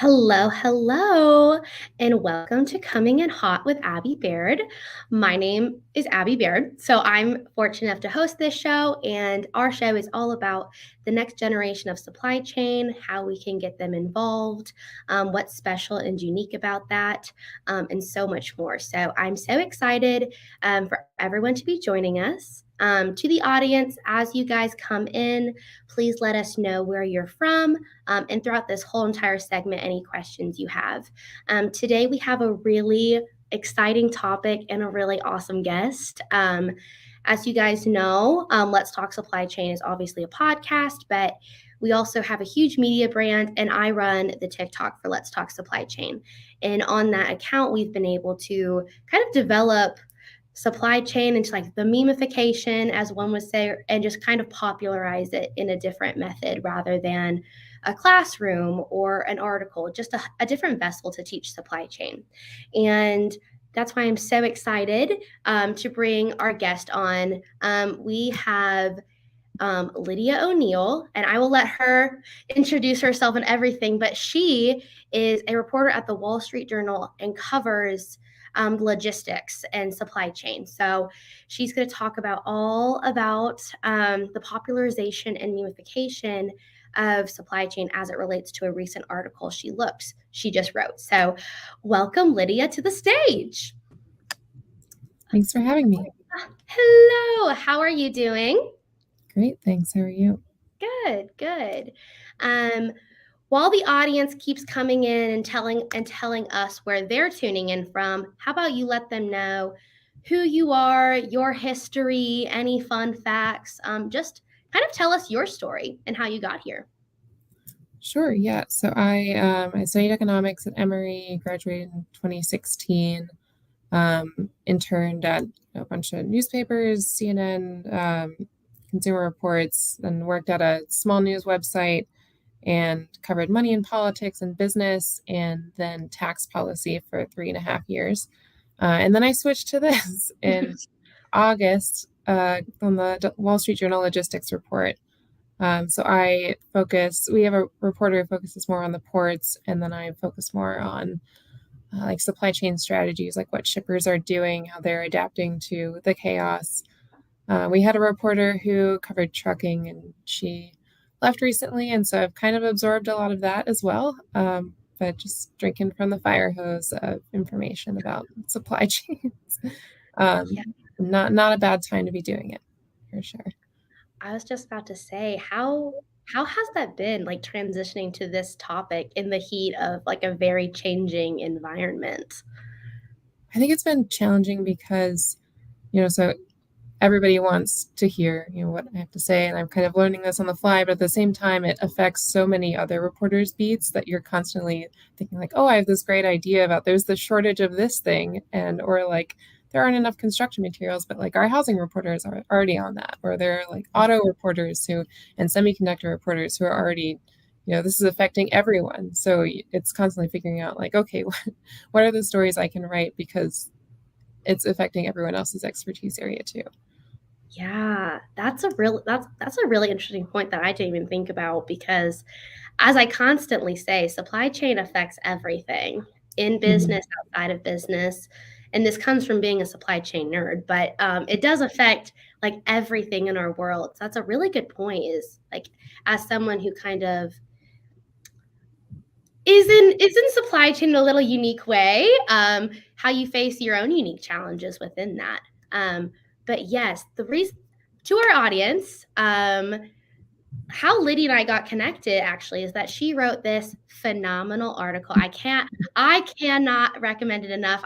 Hello, and welcome to Coming in Hot with Abby Baird. My name is Abby Baird, so I'm fortunate enough to host this show, and our show is all about the next generation of supply chain, how we can get them involved, what's special and unique about that, and so much more. So I'm so excited for everyone to be joining us. To the audience, as you guys come in, please let us know where you're from. And throughout this whole entire segment, any questions you have. Today, we have a really exciting topic and a really awesome guest. As you guys know, Let's Talk Supply Chain is obviously a podcast, but we also have a huge media brand, and I run the TikTok for Let's Talk Supply Chain. And on that account, we've been able to kind of develop supply chain into like the Memefication, as one would say, and just kind of popularize it in a different method rather than a classroom or an article, just a different vessel to teach supply chain. And that's why I'm so excited to bring our guest on. We have Lydia O'Neal, and I will let her introduce herself and everything, but she is a reporter at the Wall Street Journal and covers logistics and supply chain. So she's going to talk about all about the popularization and Memeification of supply chain as it relates to a recent article she just wrote. So welcome, Lydia, to the stage. Thanks for having me. Hello, how are you doing? Great, thanks. How are you? Good. While the audience keeps coming in and telling us where they're tuning in from, how about you let them know who you are, your history, any fun facts? Just kind of tell us your story and how you got here. Sure, yeah. So I studied economics at Emory, graduated in 2016, interned at a bunch of newspapers, CNN, Consumer Reports, and worked at a small news website and covered money and politics and business and then tax policy for 3.5 years. And then I switched to this in August on the Wall Street Journal Logistics Report. So we have a reporter who focuses more on the ports, and then I focus more on like supply chain strategies, like what shippers are doing, how they're adapting to the chaos. We had a reporter who covered trucking, and she left recently, and so I've kind of absorbed a lot of that as well. But just drinking from the fire hose of information about supply chains. Yeah. Not a bad time to be doing it, for sure. I was just about to say, how has that been, like transitioning to this topic in the heat of like a very changing environment? I think it's been challenging because, so everybody wants to hear, what I have to say, and I'm kind of learning this on the fly, but at the same time, it affects so many other reporters' beats that you're constantly thinking like, oh, I have this great idea about there's the shortage of this thing, or like there aren't enough construction materials, but like our housing reporters are already on that, or there are like auto reporters and semiconductor reporters who are already, this is affecting everyone. So it's constantly figuring out like, okay, what are the stories I can write because it's affecting everyone else's expertise area too. Yeah, that's a really interesting point that I didn't even think about, because as I constantly say, supply chain affects everything in business, outside of business. And this comes from being a supply chain nerd, but it does affect like everything in our world. So that's a really good point, is like, as someone who kind of is in supply chain in a little unique way, how you face your own unique challenges within that. But yes, the reason to our audience, how Lydia and I got connected actually is that she wrote this phenomenal article. I cannot recommend it enough.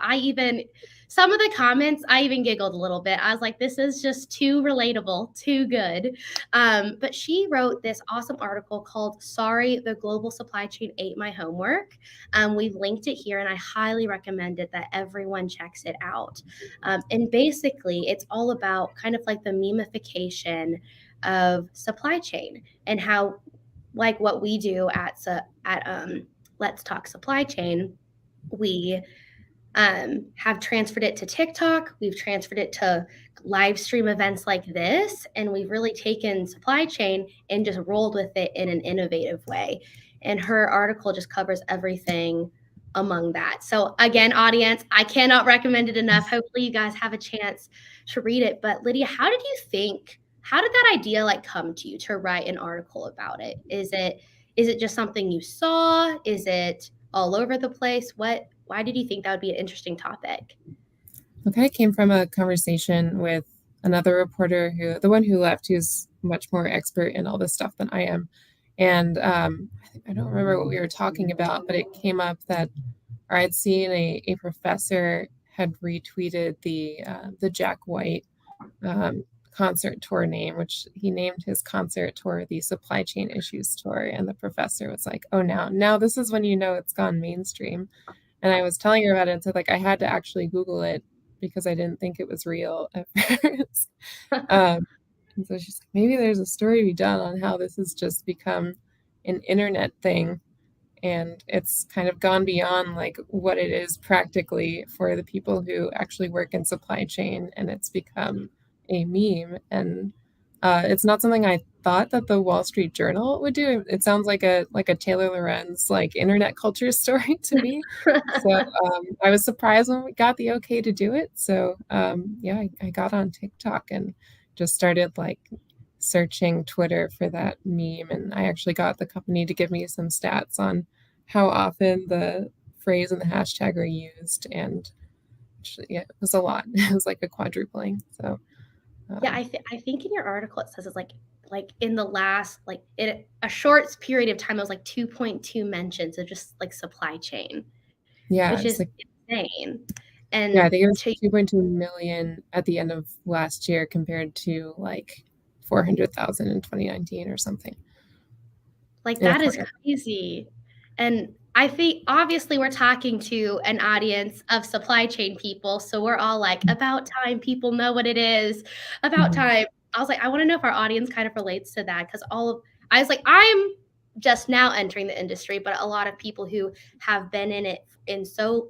Some of the comments, I even giggled a little bit. I was like, this is just too relatable, too good. But she wrote this awesome article called Sorry, the Global Supply Chain Ate My Homework. We've linked it here, and I highly recommend it that everyone checks it out. And basically, it's all about kind of like the Memeification of supply chain, and how, like what we do at Let's Talk Supply Chain, we have transferred it to TikTok. We've transferred it to live stream events like this, and we've really taken supply chain and just rolled with it in an innovative way. And her article just covers everything among that. So again, audience, I cannot recommend it enough. Hopefully you guys have a chance to read it. But Lydia, how did that idea like come to you to write an article about it? Is it just something you saw? Is it all over the place? Why did you think that would be an interesting topic? Okay, it came from a conversation with another reporter the one who left, who's much more expert in all this stuff than I am. And I don't remember what we were talking about, but it came up that I'd seen a professor had retweeted the Jack White concert tour name, which he named his concert tour the Supply Chain Issues Tour. And the professor was like, oh, now this is when you know it's gone mainstream. And I was telling her about it and said, like, I had to actually Google it because I didn't think it was real at first. And so she's like, maybe there's a story to be done on how this has just become an internet thing. And it's kind of gone beyond like what it is practically for the people who actually work in supply chain. And it's become a meme. And it's not something I thought that the Wall Street Journal would do. It sounds like a Taylor Lorenz like internet culture story to me. So I was surprised when we got the okay to do it. So yeah, I got on TikTok and just started like searching Twitter for that meme. And I actually got the company to give me some stats on how often the phrase and the hashtag are used. And actually, yeah, it was a lot. It was like a quadrupling. So yeah, I think in your article it says it's like in the last in a short period of time it was like 2.2 mentions of just like supply chain, yeah, which is like insane. And yeah, I think it was 2.2 million at the end of last year compared to like 400,000 in 2019 or something. Like that is crazy. And I think obviously we're talking to an audience of supply chain people. So we're all like, about time people know what it is, about time. I was like, I want to know if our audience kind of relates to that because I was like, I'm just now entering the industry, but a lot of people who have been in it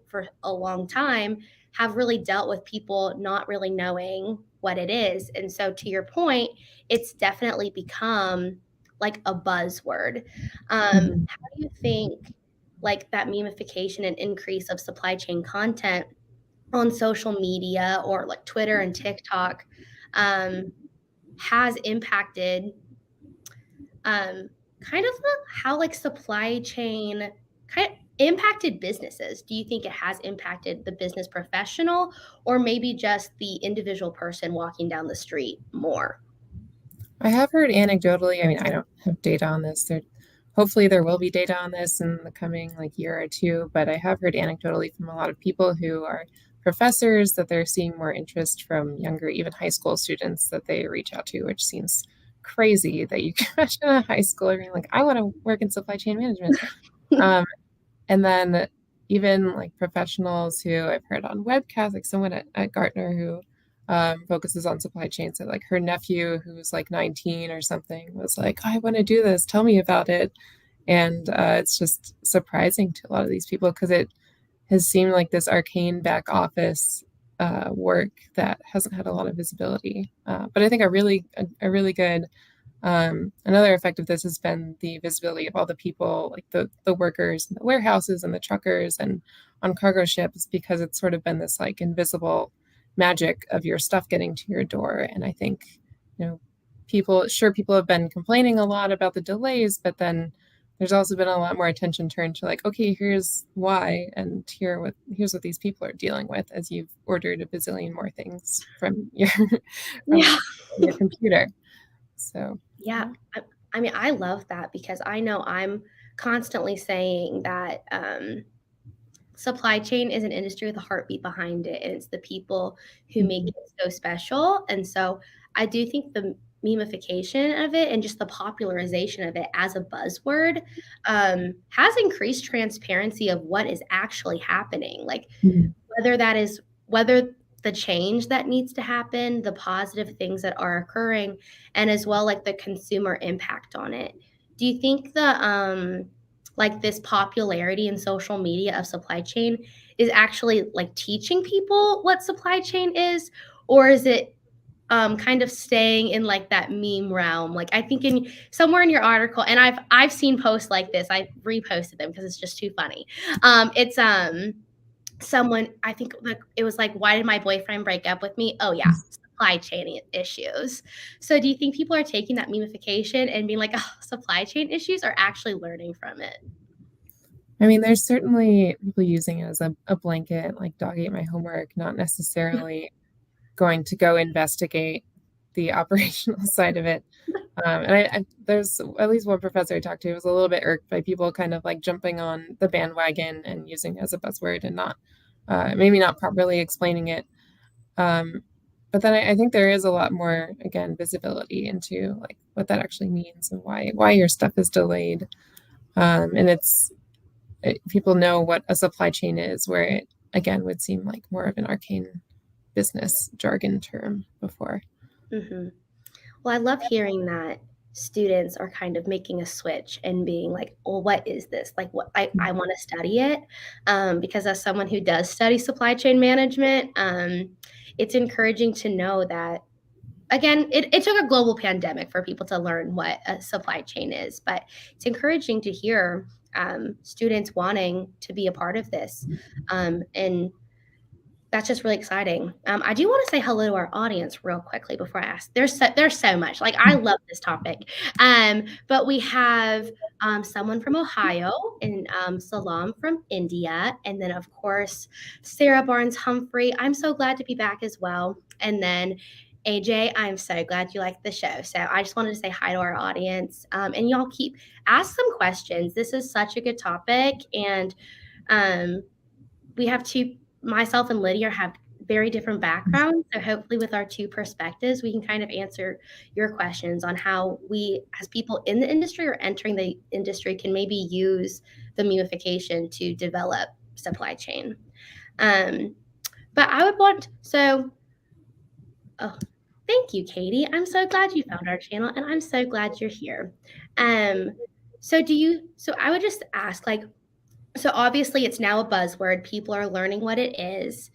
for a long time have really dealt with people not really knowing what it is. And so to your point, it's definitely become like a buzzword. How do you think like that memification and increase of supply chain content on social media or like Twitter and TikTok has impacted kind of how like supply chain kind of impacted businesses? Do you think it has impacted the business professional or maybe just the individual person walking down the street more? I have heard anecdotally, I mean, I don't have data on this. Hopefully there will be data on this in the coming like year or two, but I have heard anecdotally from a lot of people who are professors that they're seeing more interest from younger, even high school students that they reach out to, which seems crazy that you can imagine a high schooler being like, I want to work in supply chain management. And then even like professionals who I've heard on webcasts, like someone at Gartner who focuses on supply chain. So like her nephew, who's like 19 or something, was like, I want to do this. Tell me about it. And it's just surprising to a lot of these people because it has seemed like this arcane back office work that hasn't had a lot of visibility. But I think a really good another effect of this has been the visibility of all the people, like the workers in the warehouses and the truckers and on cargo ships, because it's sort of been this like invisible magic of your stuff getting to your door. And I think, people have been complaining a lot about the delays, but then there's also been a lot more attention turned to like, okay, here's why, and here's what these people are dealing with as you've ordered a bazillion more things from your your computer. So yeah. I mean, I love that because I know I'm constantly saying that supply chain is an industry with a heartbeat behind it, and it's the people who make it so special. And so I do think the memification of it and just the popularization of it as a buzzword has increased transparency of what is actually happening. Like whether the change that needs to happen, the positive things that are occurring, and as well like the consumer impact on it. Do you think the like this popularity in social media of supply chain is actually like teaching people what supply chain is, or is it kind of staying in like that meme realm? Like I think in somewhere in your article, and I've seen posts like this. I reposted them because it's just too funny. It's someone, I think like it was like, why did my boyfriend break up with me? Oh yeah, supply chain issues. So do you think people are taking that memification and being like, oh, supply chain issues, or actually learning from it? I mean, there's certainly people using it as a blanket, like dog ate my homework, not necessarily going to go investigate the operational side of it. And there's at least one professor I talked to who was a little bit irked by people kind of like jumping on the bandwagon and using it as a buzzword and not maybe not properly explaining it. But then I think there is a lot more, again, visibility into like what that actually means and why your stuff is delayed. And people know what a supply chain is, where it again would seem like more of an arcane business jargon term before. Hmm. Well, I love hearing that students are kind of making a switch and being like, well, what is this? Like, what I want to study it. Because as someone who does study supply chain management, it's encouraging to know that, again, it took a global pandemic for people to learn what a supply chain is, but it's encouraging to hear students wanting to be a part of this. And that's just really exciting. I do want to say hello to our audience real quickly before I ask. There's so much. Like I love this topic. But we have someone from Ohio and Salam from India, and then of course Sarah Barnes Humphrey. I'm so glad to be back as well. And then AJ, I'm so glad you liked the show. So I just wanted to say hi to our audience, and y'all keep ask some questions. This is such a good topic, and um, we have two, myself and Lydia have very different backgrounds. So hopefully with our two perspectives, we can kind of answer your questions on how we, as people in the industry or entering the industry, can maybe use the Memeification to develop supply chain. Um, but I would want, so, oh, thank you, Katie. I'm so glad you found our channel and I'm so glad you're here. Um, so I would just ask, like, so obviously it's now a buzzword. People are learning what it is.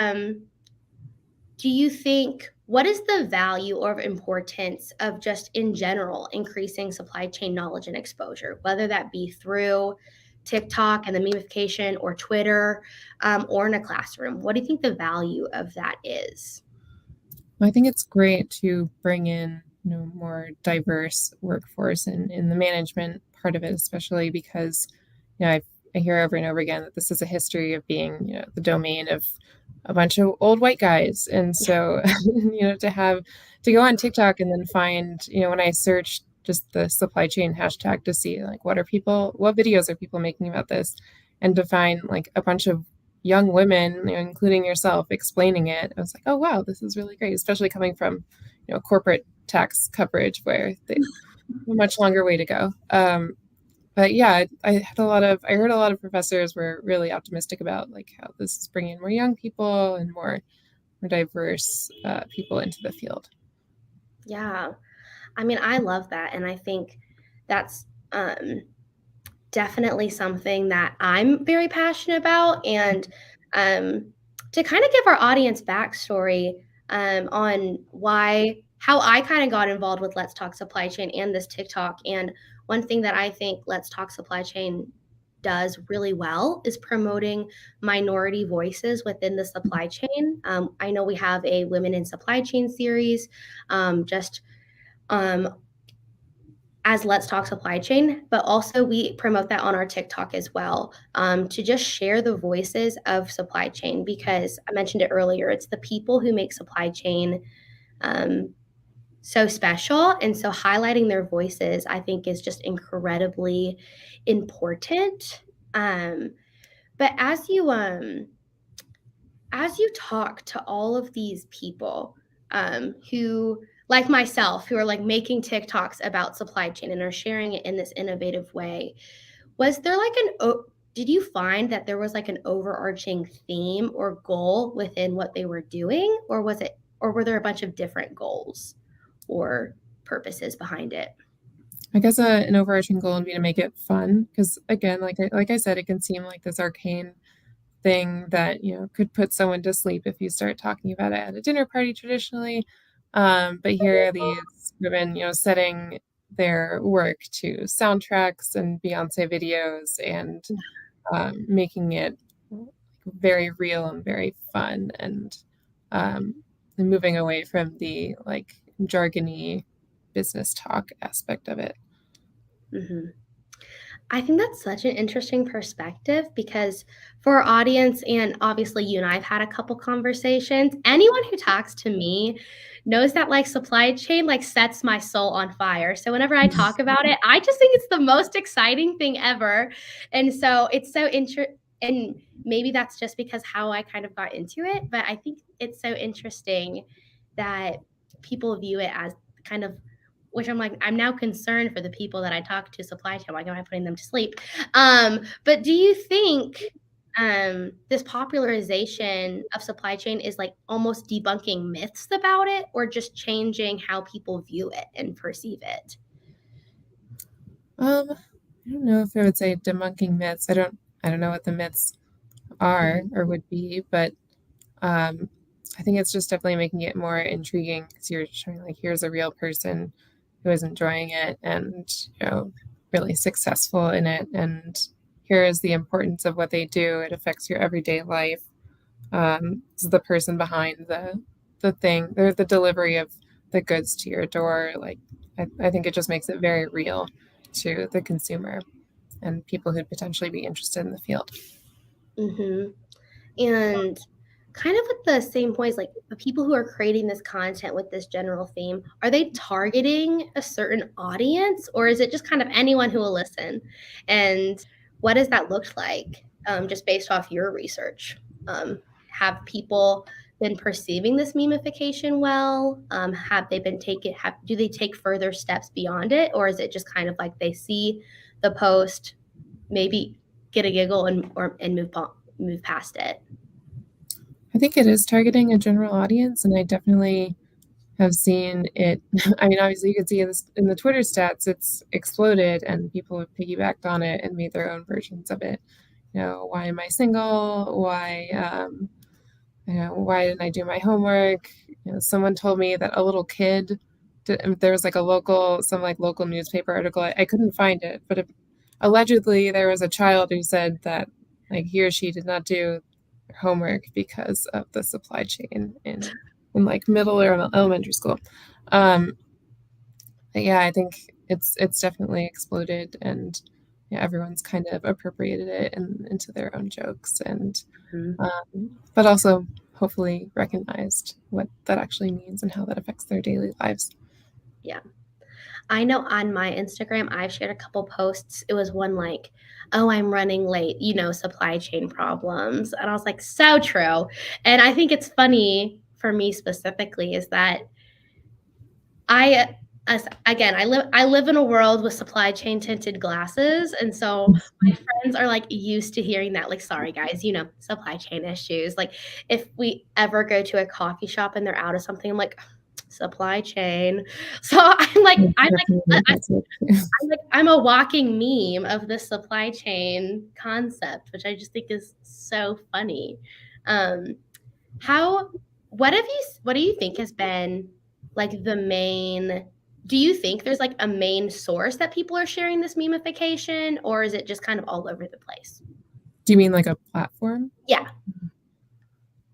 Um, do you think, what is the value or importance of just in general increasing supply chain knowledge and exposure, whether that be through TikTok and the memification or Twitter, or in a classroom? What do you think the value of that is? Well, I think it's great to bring in more diverse workforce in the management part of it, especially because I hear over and over again that this is a history of being the domain of a bunch of old white guys, and Yeah. so to go on TikTok and then find when I searched just the supply chain hashtag to see like what videos are people making about this, and to find like a bunch of young women, including yourself, explaining it. I was like, oh wow, this is really great, especially coming from corporate tax coverage where they have a much longer way to go. But yeah, I heard a lot of professors were really optimistic about like how this is bringing more young people and more diverse people into the field. Yeah. I mean, I love that. And I think that's definitely something that I'm very passionate about. And um, to kind of give our audience backstory on how I kind of got involved with Let's Talk Supply Chain and this TikTok. And one thing that I think Let's Talk Supply Chain does really well is promoting minority voices within the supply chain. I know we have a Women in Supply Chain series, just um, as Let's Talk Supply Chain, but also we promote that on our TikTok as well, to just share the voices of supply chain, because I mentioned it earlier, it's the people who make supply chain um, so special. And so highlighting their voices, I think, is just incredibly important. But as you talk to all of these people who, like myself, who are like making TikToks about supply chain and are sharing it in this innovative way, was there like did you find that there was like an overarching theme or goal within what they were doing, or were there a bunch of different goals or purposes behind it? I guess an overarching goal would be to make it fun because again, like I said, it can seem like this arcane thing that, could put someone to sleep if you start talking about it at a dinner party traditionally. But here are these women, setting their work to soundtracks and Beyonce videos and making it very real and very fun, and moving away from the like jargony business talk aspect of it. Mm-hmm. I think that's such an interesting perspective because for our audience, and obviously you and I have had a couple conversations, anyone who talks to me knows that like supply chain like sets my soul on fire. So whenever I talk about it, I just think it's the most exciting thing ever. And so it's so interesting. And maybe that's just because how I kind of got into it, but I think it's so interesting that people view it as kind of, which I'm like, I'm now concerned for the people that I talk to supply chain. Like, am I putting them to sleep? But do you think this popularization of supply chain is like almost debunking myths about it, or just changing how people view it and perceive it? I don't know if I would say debunking myths. I don't know what the myths are or would be, but I think it's just definitely making it more intriguing because you're showing like here's a real person who is enjoying it and really successful in it, and here is the importance of what they do. It affects your everyday life. It's the person behind the thing, or the delivery of the goods to your door. Like I think it just makes it very real to the consumer and people who'd potentially be interested in the field. Mm-hmm. And kind of with the same points, like the people who are creating this content with this general theme, are they targeting a certain audience, or is it just kind of anyone who will listen? And what does that look like, just based off your research? Have people been perceiving this memification well? Have they been do they take further steps beyond it, or is it just kind of like they see the post, maybe get a giggle and move past it? I think it is targeting a general audience, and I definitely have seen it. I mean, obviously, you can see this in the Twitter stats, it's exploded, and people have piggybacked on it and made their own versions of it. Why am I single? Why didn't I do my homework? Someone told me that a little kid, there was like some local newspaper article. I couldn't find it, but allegedly there was a child who said that like he or she did not do their homework because of the supply chain in like middle or elementary school. Yeah, I think it's definitely exploded, and everyone's kind of appropriated it into their own jokes, and but also hopefully recognized what that actually means and how that affects their daily lives. Yeah. I know on my Instagram, I've shared a couple posts. It was one like, oh, I'm running late, supply chain problems. And I was like, so true. And I think it's funny for me specifically is that I live in a world with supply chain tinted glasses, and so my friends are like used to hearing that. Like, sorry guys, supply chain issues. Like, if we ever go to a coffee shop and they're out of something, I'm like, supply chain. So I'm a walking meme of the supply chain concept, which I just think is so funny. Um, how what do you think has been like the main do you think there's like a main source that people are sharing this memification, or is it just kind of all over the place? Do you mean like a platform? Yeah.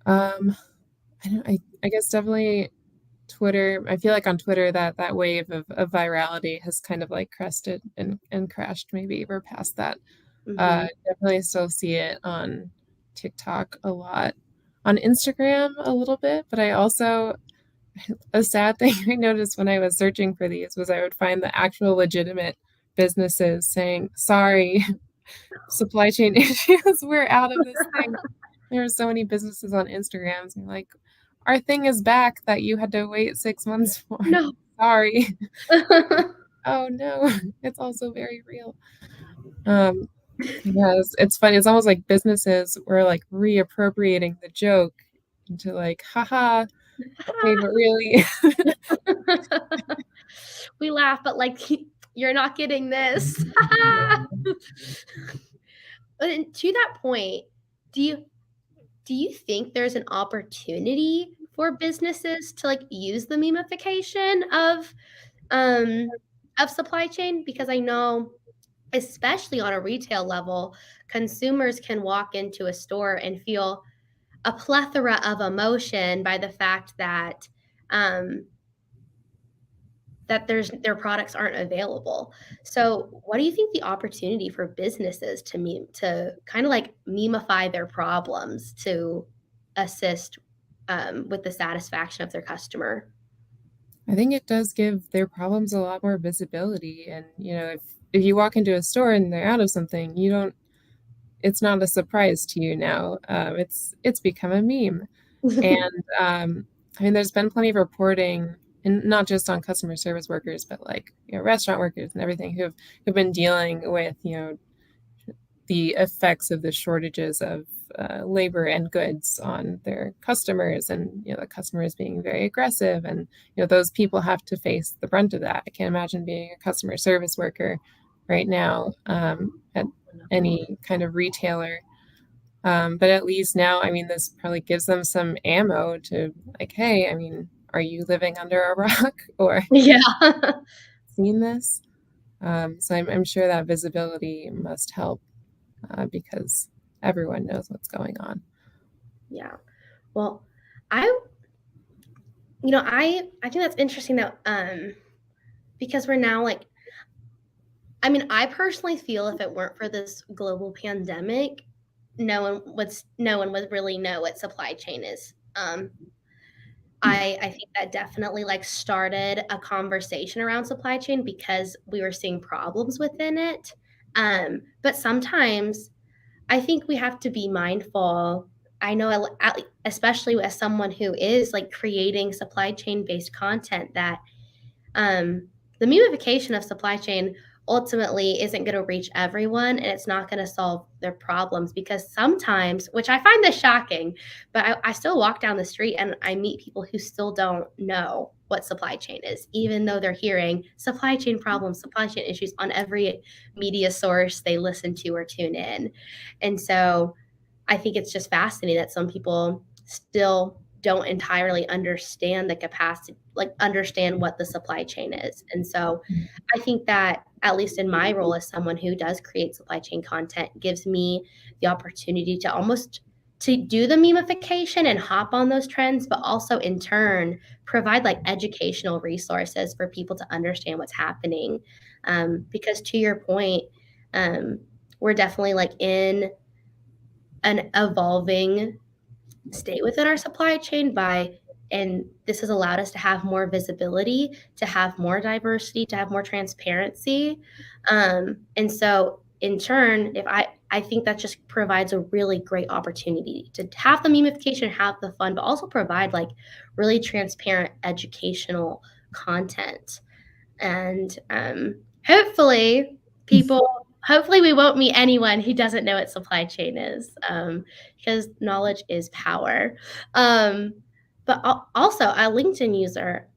I guess definitely Twitter. I feel like on Twitter that wave of virality has kind of like crested and crashed. Maybe we're past that. Definitely still see it on TikTok a lot, on Instagram a little bit, but I also, a sad thing I noticed when I was searching for these was I would find the actual legitimate businesses saying, sorry, supply chain issues, we're out of this thing. There are so many businesses on Instagram saying like, our thing is back that you had to wait 6 months for. No. Sorry. Oh no, it's also very real. Yes, it's funny. It's almost like businesses were like reappropriating the joke into like, haha, okay, but really. We laugh, but like you're not getting this. But to that point, do you do you think there's an opportunity for businesses to like use the memification um of supply chain? Because I know, especially on a retail level, consumers can walk into a store and feel a plethora of emotion by the fact that um, their products aren't available. So, what do you think the opportunity for businesses to kind of like memify their problems to assist with the satisfaction of their customer? I think it does give their problems a lot more visibility. And, if you walk into a store and they're out of something, you don't it's not a surprise to you now. It's become a meme. And I mean, there's been plenty of reporting, and not just on customer service workers, but like restaurant workers and everything who've been dealing with the effects of the shortages of labor and goods on their customers, and the customers being very aggressive, and those people have to face the brunt of that. I can't imagine being a customer service worker right now at any kind of retailer. But at least now, I mean, this probably gives them some ammo to like, hey, I mean, are you living under a rock or Yeah. seen this? So I'm sure that visibility must help because everyone knows what's going on. Yeah. Well, I I think that's interesting that because we're now like, I mean, I personally feel if it weren't for this global pandemic, no one would really know what supply chain is. I think that definitely like started a conversation around supply chain because we were seeing problems within it. But sometimes I think we have to be mindful. I know, especially as someone who is like creating supply chain based content, that um, the memification of supply chain ultimately isn't going to reach everyone, and it's not going to solve their problems, because sometimes, which I find this shocking, but I still walk down the street and I meet people who still don't know what supply chain is, even though they're hearing supply chain problems, supply chain issues on every media source they listen to or tune in. And so I think it's just fascinating that some people still don't entirely understand the capacity, like understand what the supply chain is. And so I think that, at least in my role as someone who does create supply chain content, gives me the opportunity to almost to do the memification and hop on those trends, but also in turn provide like educational resources for people to understand what's happening. Because to your point, um, we're definitely like in an evolving state within our supply chain and this has allowed us to have more visibility, to have more diversity, to have more transparency. And so in turn, if I think that just provides a really great opportunity to have the memification, have the fun, but also provide like really transparent educational content. And hopefully we won't meet anyone who doesn't know what supply chain is, because knowledge is power. um, but also a LinkedIn user,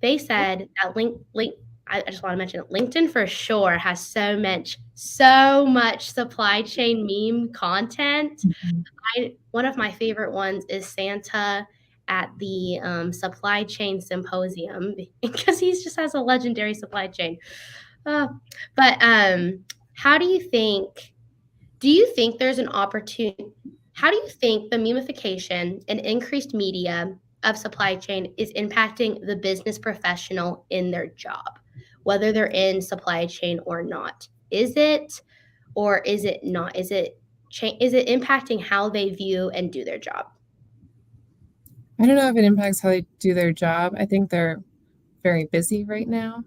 they said that I just want to mention LinkedIn for sure has so much supply chain meme content. Mhm. One of my favorite ones is Santa at the supply chain symposium because he just has a legendary supply chain. Uh, but how do you think? Do you think there's an opportunity? How do you think the memification and increased media of supply chain is impacting the business professional in their job, whether they're in supply chain or not? Is it, or is it not? Is it impacting how they view and do their job? I don't know if it impacts how they do their job. I think they're very busy right now.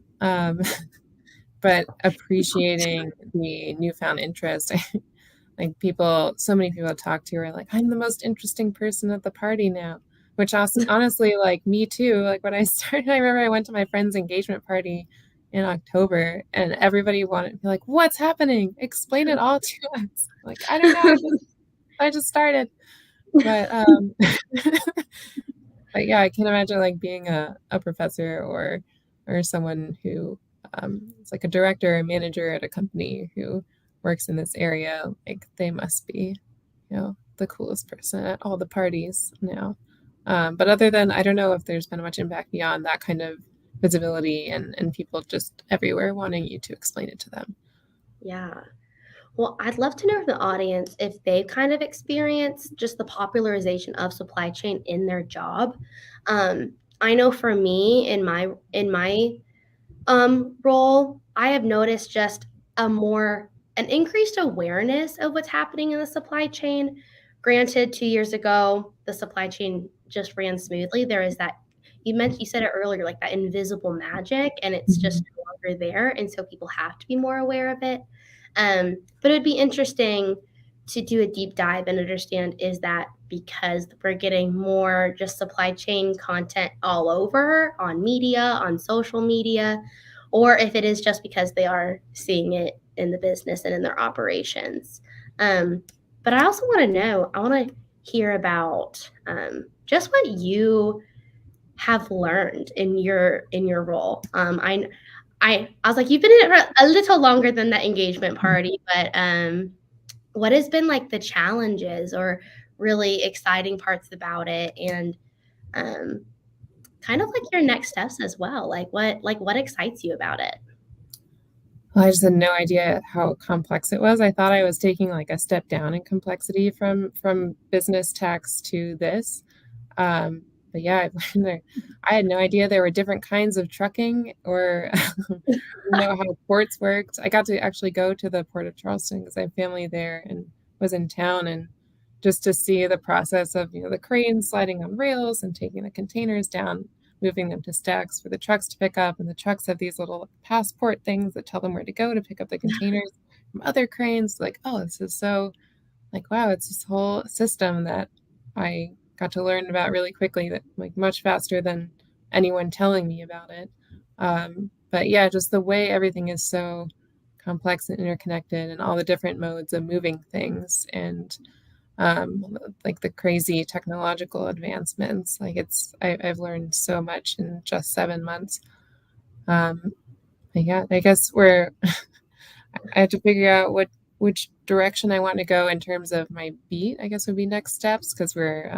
But appreciating the newfound interest. Like so many people I talk to are like, I'm the most interesting person at the party now, which honestly, like me too. Like when I started, I remember I went to my friend's engagement party in October and everybody wanted to be like, what's happening? Explain it all to us. Like, I don't know. I just started. But but yeah, I can imagine like being a professor or someone who is like a director or manager at a company who works in this area. Like they must be, the coolest person at all the parties now. But other than, I don't know if there's been much impact beyond that kind of visibility and people just everywhere wanting you to explain it to them. Yeah. Well, I'd love to know from the audience if they've kind of experienced just the popularization of supply chain in their job. I know for me in my role, I have noticed just an increased awareness of what's happening in the supply chain. Granted, 2 years ago, the supply chain just ran smoothly. There is that you said it earlier, like that invisible magic, and it's just Mhm. no longer there, and so people have to be more aware of it. But it'd be interesting to do a deep dive and understand, is that because we're getting more just supply chain content all over on media, on social media, or if it is just because they are seeing it in the business and in their operations. Um, but I also want to know, I want to hear about just what you have learned in your role. I was like, you've been in it for a little longer than that engagement party, but what has been like the challenges or really exciting parts about it, and um, kind of like your next steps as well. What excites you about it? Well, I just had no idea how complex it was. I thought I was taking like a step down in complexity from business tax to this. Um, but yeah, I've learned there. I had no idea there were different kinds of trucking or know how ports worked. I got to actually go to the Port of Charleston because I have family there and was in town, and just to see the process of, the cranes sliding on rails and taking the containers down, moving them to stacks for the trucks to pick up, and the trucks have these little passport things that tell them where to go to pick up the containers from other cranes. Like, oh, this is so like, wow, it's this whole system that I got to learn about really quickly, that like much faster than anyone telling me about it. But yeah, just the way everything is so complex and interconnected, and all the different modes of moving things, and like the crazy technological advancements. Like I've learned so much in just 7 months. Um, but yeah, I guess I have to figure out which direction I want to go in terms of my beat, I guess would be next steps, because we're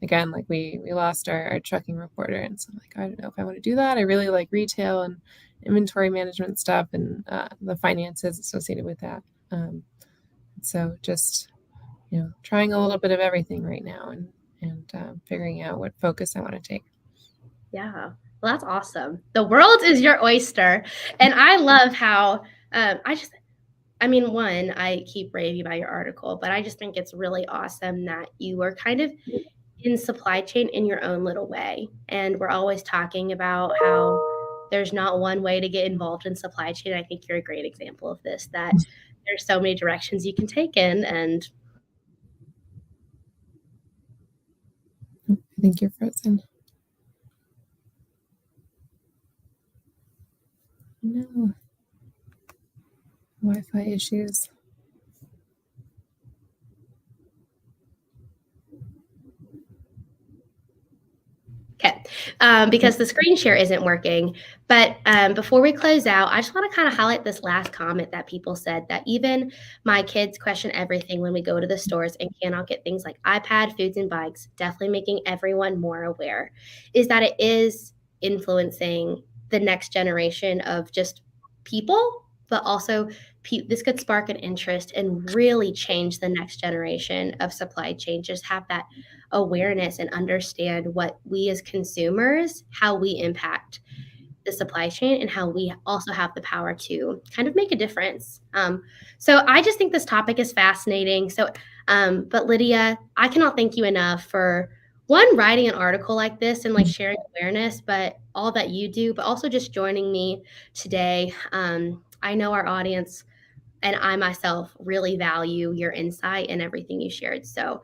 again, like we lost our trucking reporter, and so I'm like, I don't know if I want to do that. I really like retail and inventory management stuff, and the finances associated with that. So just trying a little bit of everything right now, and figuring out what focus I want to take. Yeah. Well, that's awesome. The world is your oyster. And I love how I mean, one, I keep raving about your article, but I just think it's really awesome that you were kind of in supply chain in your own little way. And we're always talking about how there's not one way to get involved in supply chain. I think you're a great example of this, that there's so many directions you can take in. And I think you're frozen. No. Wi-Fi issues. okay, because the screen share isn't working. But before we close out, I just want to kind of highlight this last comment that people said, that even my kids question everything when we go to the stores and cannot get things like iPad, foods, and bikes, definitely making everyone more aware, is that it is influencing the next generation of just people, but also this could spark an interest and really change the next generation of supply chain. Just have that awareness and understand what we as consumers, how we impact the supply chain, and how we also have the power to kind of make a difference. So I just think this topic is fascinating. But Lydia, I cannot thank you enough for one, writing an article like this and like sharing awareness, but all that you do, but also just joining me today. I know our audience and I myself really value your insight and everything you shared. So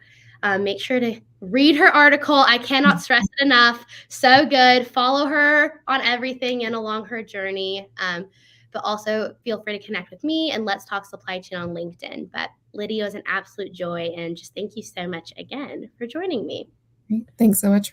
make sure to read her article. I cannot stress it enough. So good. Follow her on everything and along her journey. But also feel free to connect with me, and let's talk supply chain on LinkedIn. But Lydia is an absolute joy, and just thank you so much again for joining me. Great. Thanks so much